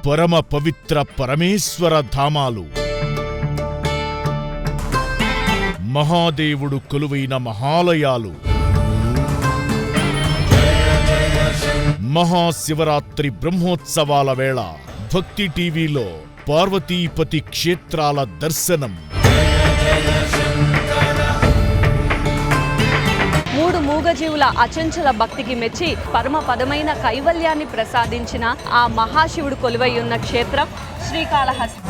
పరమ పవిత్ర పరమేశ్వర ధామాలు, మహాదేవుడు కొలువైన మహాలయాలు, మహాశివరాత్రి బ్రహ్మోత్సవాల వేళ భక్తి టీవీలో పార్వతీపతి క్షేత్రాల దర్శనం. 3 మూగజీవుల అచంచల భక్తికి మెచ్చి పరమ పదమైన కైవల్యాన్ని ప్రసాదించిన ఆ మహాశివుడు కొలువై ఉన్న క్షేత్రం శ్రీకాళహస్తి.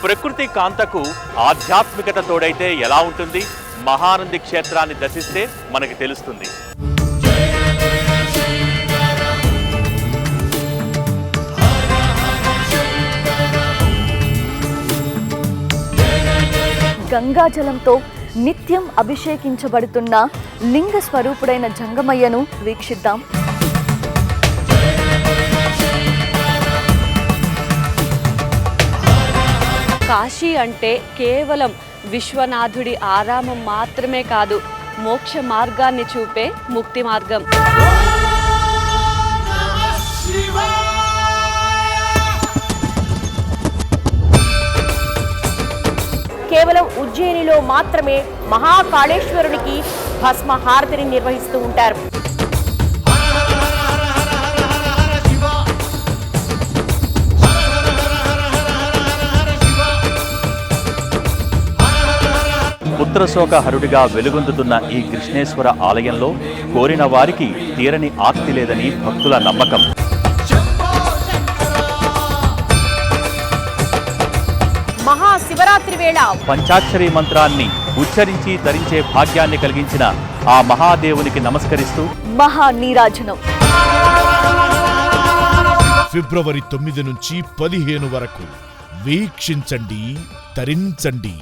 ప్రకృతి కాంతకు ఆధ్యాత్మికత తోడైతే ఎలా ఉంటుంది? మహానంది క్షేత్రాన్ని దర్శిస్తే మనకి తెలుస్తుంది. గంగాజలంతో నిత్యం అభిషేకించబడుతున్న లింగ స్వరూపుడైన జంగమయ్యను వీక్షిద్దాం. కాశీ అంటే కేవలం విశ్వనాథుడి ఆరామం మాత్రమే కాదు, మోక్ష మార్గాన్ని చూపే ముక్తి మార్గం. కేవలం ఉజ్జయినిలో మాత్రమే మహాకాళేశ్వరునికి భస్మ హారతిని నిర్వహిస్తూ ఉంటారు. పుత్రశోకహరుడిగా వెలుగొందుతున్న ఈ కృష్ణేశ్వర ఆలయంలో కోరిన వారికి తీరని ఆర్తి లేదని భక్తుల నమ్మకం. మహాశివరాత్రి వేళ పంచాక్షరి మంత్రాన్ని ఉచ్చరించి ధరించే భాగ్యాన్ని కలిగించిన ఆ మహాదేవునికి నమస్కరిస్తూ మహానీరాజనం ఫిబ్రవరి 9 నుంచి 15 వరకు వీక్షించండి, తరించండి.